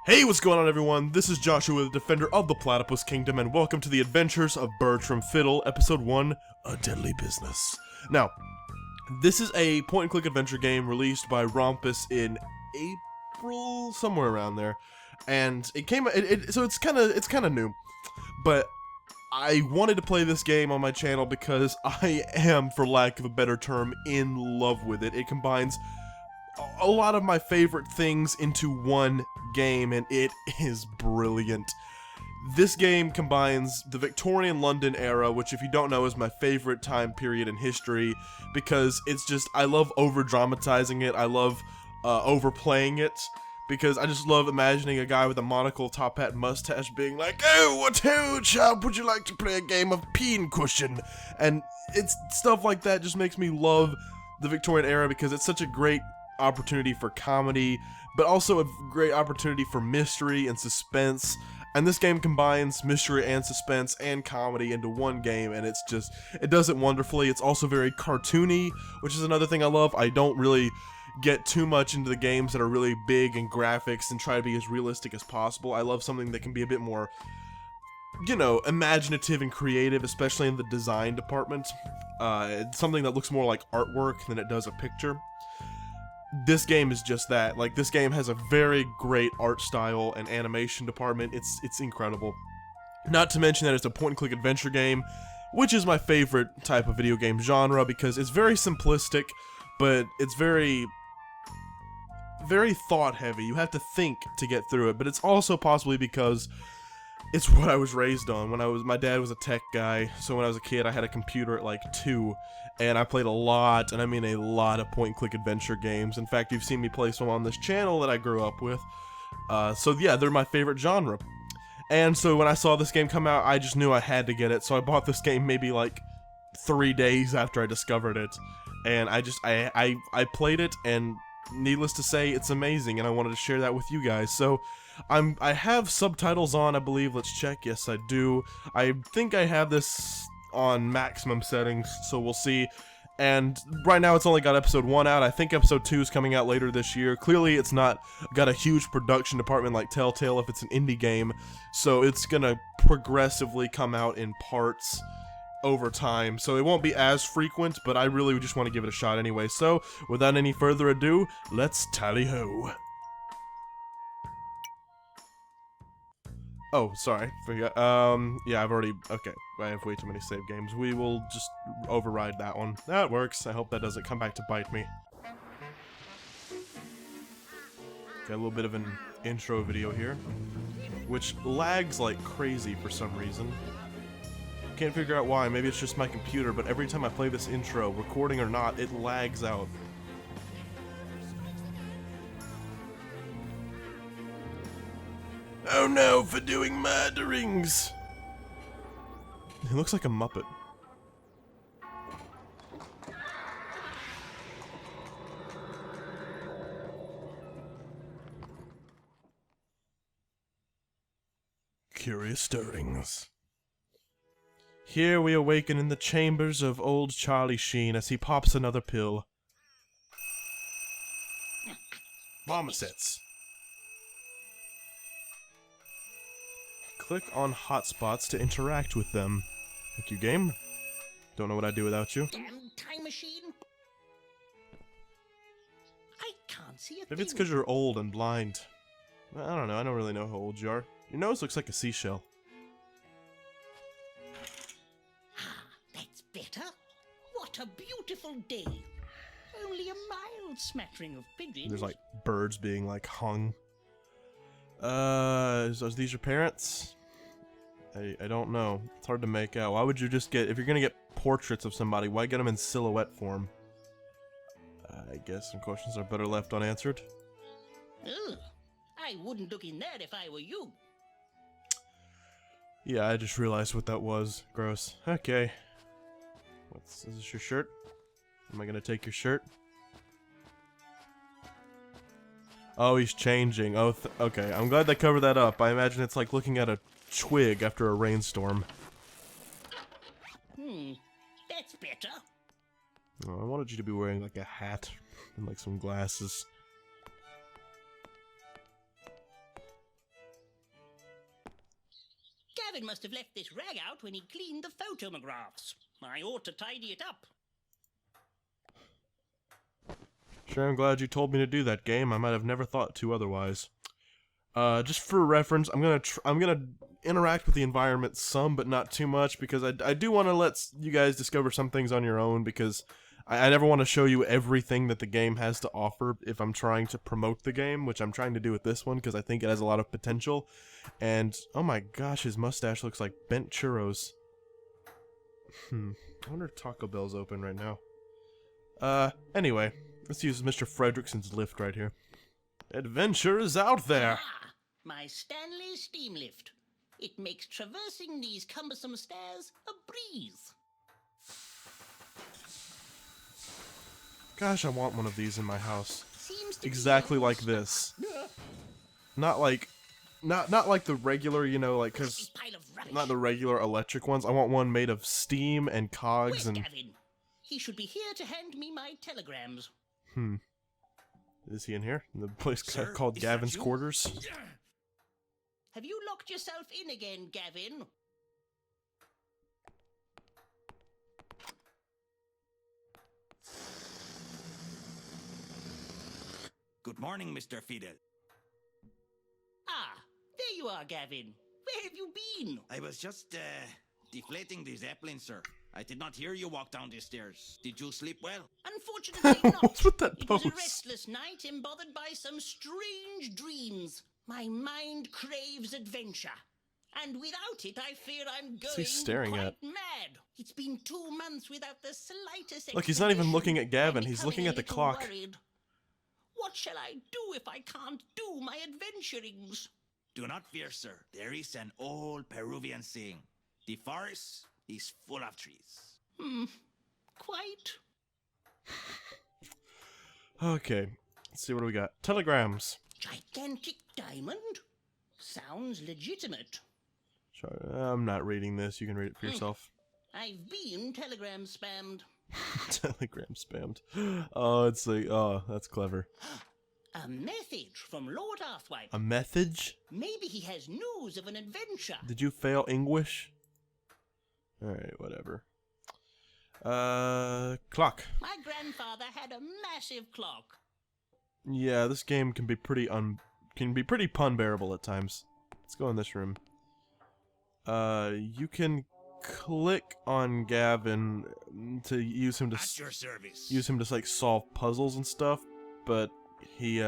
Hey, what's going on everyone? This is Joshua, the Defender of the Platypus Kingdom, and welcome to the Adventures of Bertram Fiddle, Episode 1, A Deadly Business. Now, this is a point-and-click adventure game released by Rompus in April, somewhere around there, and it came, so it's kind of new, but I wanted to play this game on my channel because I am, for lack of a better term, in love with it. It combines a lot of my favorite things into one game, and it is brilliant. This game combines the Victorian London era, which if you don't know is my favorite time period in history, because it's just, I love over-dramatizing it, I love overplaying it, because I just love imagining a guy with a monocle, top hat, mustache being like, "Oh, what ho, chap, would you like to play a game of Pincushion?" And it's stuff like that just makes me love the Victorian era, because it's such a great opportunity for comedy, but also a great opportunity for mystery and suspense. And this game combines mystery and suspense and comedy into one game, and it's just, it does it wonderfully. It's also very cartoony, which is another thing I love. I don't really get too much into the games that are really big in graphics and try to be as realistic as possible. I love something that can be a bit more, you know, imaginative and creative, especially in the design department. It's something that looks more like artwork than it does a picture. This game is just that. Like, this game has a very great art style and animation department. It's incredible. Not to mention that it's a point-and-click adventure game, which is my favorite type of video game genre, because it's very simplistic, but it's very thought-heavy. You have to think to get through it, but it's also possibly because it's what I was raised on. My dad was a tech guy, so when I was a kid, I had a computer at like 2, and I played a lot, and I mean a lot of point-and-click adventure games. In fact, you've seen me play some on this channel that I grew up with. So yeah, they're my favorite genre. And so when I saw this game come out, I just knew I had to get it, so I bought this game maybe like 3 days after I discovered it. And I played it, and needless to say, it's amazing, and I wanted to share that with you guys. So I have subtitles on, I believe. Let's check. Yes, I do. I think I have this on maximum settings, so we'll see. And right now it's only got episode 1 out. I think episode 2 is coming out later this year. Clearly it's not got a huge production department like Telltale if it's an indie game, so it's gonna progressively come out in parts over time, so it won't be as frequent, but I really just want to give it a shot anyway. So without any further ado, let's tally-ho. Oh, sorry, forgot. Yeah, okay, I have way too many save games. We will just override that one. That works. I hope that doesn't come back to bite me. Got a little bit of an intro video here, which lags like crazy for some reason. Can't figure out why. Maybe it's just my computer, but every time I play this intro, recording or not, it lags out. Oh no, for doing murderings! He looks like a Muppet. Curious stirrings. Here we awaken in the chambers of old Charlie Sheen as he pops another pill. Marmosets. Click on hotspots to interact with them. Thank you, game. Don't know what I'd do without you. Damn time machine! I can't see a thing. Maybe it's because you're old and blind. I don't know. I don't really know how old you are. Your nose looks like a seashell. That's better. What a beautiful day. Only a mild smattering of pigeons. There's like birds being like hung. Are these your parents? I don't know. It's hard to make out. Why would you just get, if you're gonna get portraits of somebody, why get them in silhouette form? I guess some questions are better left unanswered. Ugh, I wouldn't look in that if I were you. Yeah, I just realized what that was. Gross. Okay. Is this your shirt? Am I gonna take your shirt? Oh, he's changing. Oh, okay. I'm glad they covered that up. I imagine it's like looking at a twig after a rainstorm. That's better. Oh, I wanted you to be wearing like a hat and like some glasses. Gavin must have left this rag out when he cleaned the photomographs. I ought to tidy it up. Sure, I'm glad you told me to do that, game. I might have never thought to otherwise. Just for reference, I'm gonna interact with the environment some, but not too much, because I do want to let you guys discover some things on your own, because I never want to show you everything that the game has to offer if I'm trying to promote the game, which I'm trying to do with this one, because I think it has a lot of potential. And, oh my gosh, his mustache looks like bent churros. I wonder if Taco Bell's open right now. Anyway, let's use Mr. Fredrickson's lift right here. Adventure is out there! Ah, my Stanley steam lift. It makes traversing these cumbersome stairs a breeze. Gosh, I want one of these in my house. Seems to Exactly be like this. Not like the regular, you know, like, This cause pile of rubbish. not the regular electric ones. I want one made of steam and cogs Where's and. Gavin? He should be here to hand me my telegrams. Is he in here? In the place Sir, called is that Gavin's you? quarters? Have you locked yourself in again, Gavin? Good morning, Mr. Fiddle. Ah, there you are, Gavin. Where have you been? I was just, deflating the Zeppelin, sir. I did not hear you walk down the stairs. Did you sleep well? Unfortunately not. What's with that It was a pose? restless night, embothered by some strange dreams. My mind craves adventure. And without it, I fear I'm What's going he staring quite at? mad. It's been 2 months without the slightest Look, he's not even expedition. looking at Gavin, I'm he's becoming looking a at the little clock. worried. What shall I do if I can't do my adventurings? Do not fear, sir. There is an old Peruvian saying. The forest is full of trees. Quite. Okay, let's see what do we got. Telegrams. Gigantic diamond? Sounds legitimate. Sure, I'm not reading this. You can read it for yourself. I've been telegram spammed. Telegram spammed. Oh, it's like, oh, that's clever. A message from Lord Arthwipe. A message? Maybe he has news of an adventure. Did you fail English? Alright, whatever. Clock. My grandfather had a massive clock. Yeah, this game can be pretty pun bearable at times. Let's go in this room. You can click on Gavin to use him to At your service. like solve puzzles and stuff, but he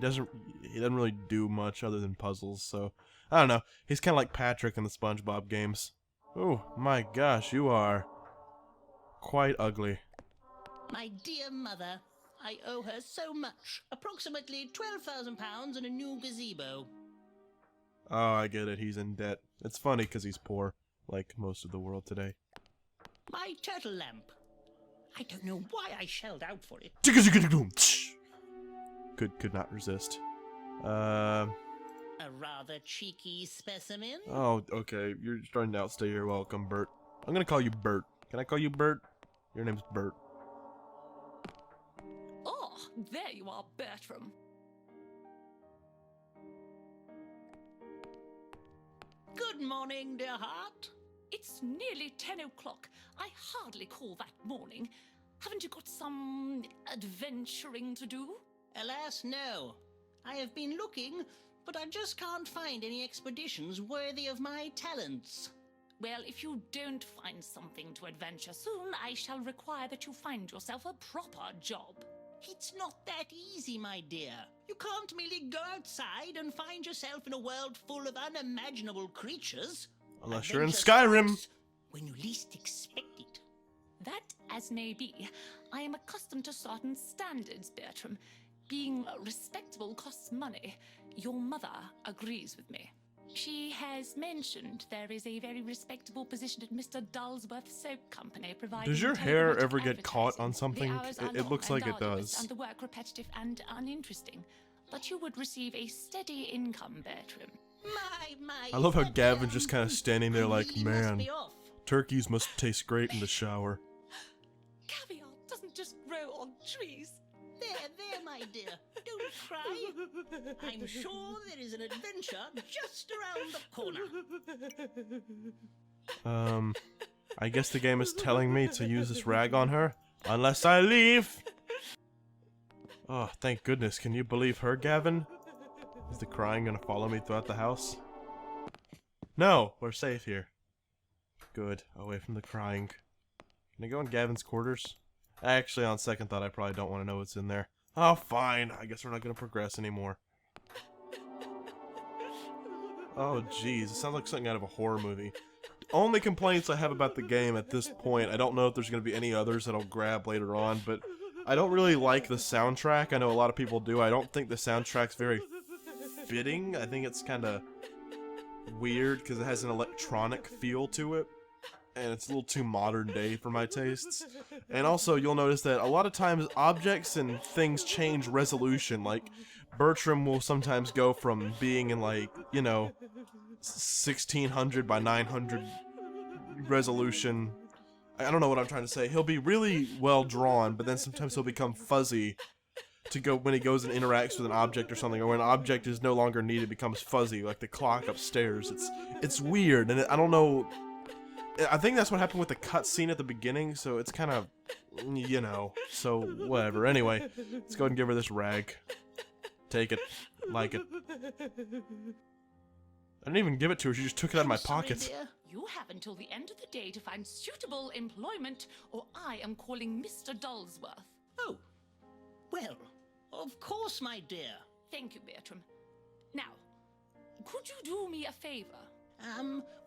doesn't really do much other than puzzles. So I don't know. He's kind of like Patrick in the SpongeBob games. Oh my gosh, you are quite ugly. My dear mother, I owe her so much. Approximately £12,000 and a new gazebo. Oh, I get it. He's in debt. It's funny because he's poor, like most of the world today. My turtle lamp. I don't know why I shelled out for it. Could not resist. A rather cheeky specimen. Oh, okay. You're starting to outstay your welcome, Bert. I'm gonna call you Bert. Can I call you Bert? Your name's Bert. Oh, there you are, Bertram. Good morning, dear heart. It's nearly 10 o'clock. I hardly call that morning. Haven't you got some adventuring to do? Alas, no. I have been looking, but I just can't find any expeditions worthy of my talents. Well, if you don't find something to adventure soon, I shall require that you find yourself a proper job. It's not that easy, my dear. You can't merely go outside and find yourself in a world full of unimaginable creatures. Unless you're in Adventure Skyrim. starts when you least expect it. That as may be, I am accustomed to certain standards, Bertram. Being respectable costs money. Your mother agrees with me. She has mentioned there is a very respectable position at Mr. Dullsworth's Soap Company providing... Does your hair television ever get caught on advertising. something? The hours are It looks long like and it arduous, does. And the work repetitive and uninteresting. But you would receive a steady income, Bertram. My, I love how what, Gavin's just kind of standing there I like, really must man, be off. turkeys must taste great in the shower. Caviar doesn't just grow on trees. There, my dear. Don't cry. I'm sure there is an adventure just around the corner. I guess the game is telling me to use this rag on her, unless I leave! Oh, thank goodness. Can you believe her, Gavin? Is the crying gonna follow me throughout the house? No! We're safe here. Good. Away from the crying. Can I go in Gavin's quarters? Actually, on second thought, I probably don't want to know what's in there. Oh, fine. I guess we're not gonna progress anymore. Oh, jeez. It sounds like something out of a horror movie. Only complaints I have about the game at this point, I don't know if there's going to be any others that I'll grab later on, but I don't really like the soundtrack. I know a lot of people do. I don't think the soundtrack's very fitting. I think it's kind of weird because it has an electronic feel to it, and it's a little too modern day for my tastes. And also, you'll notice that a lot of times objects and things change resolution. Like, Bertram will sometimes go from being in, like, you know, 1600 by 900 resolution. I don't know what I'm trying to say. He'll be really well drawn, but then sometimes he'll become fuzzy to go when he goes and interacts with an object or something, or when an object is no longer needed, it becomes fuzzy, like the clock upstairs. It's weird, and I don't know. I think that's what happened with the cutscene at the beginning, so it's kind of, you know, so whatever. Anyway, let's go ahead and give her this rag. Take it. Like it. I didn't even give it to her, she just took it out of my pocket. Dear. You have until the end of the day to find suitable employment, or I am calling Mr. Dulsworth. Oh, well, of course, my dear. Thank you, Bertram. Now, could you do me a favor?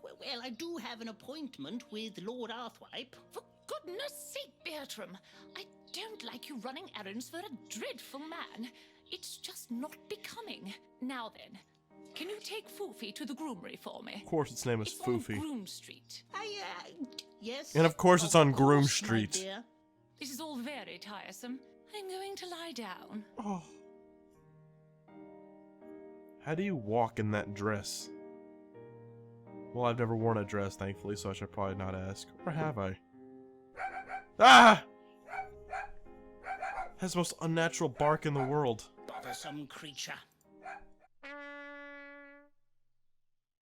Well, I do have an appointment with Lord Arthwipe. For goodness sake, Bertram, I don't like you running errands for a dreadful man. It's just not becoming. Now then, can you take Foofy to the groomery for me? Of course its name is It's on Foofy. Groom Street. Yes. And of course it's on Groom course, my Street. dear. This is all very tiresome. I'm going to lie down. Oh. How do you walk in that dress? Well, I've never worn a dress, thankfully, so I should probably not ask. Or have I? Ah! Has the most unnatural bark in the world. Bothersome creature.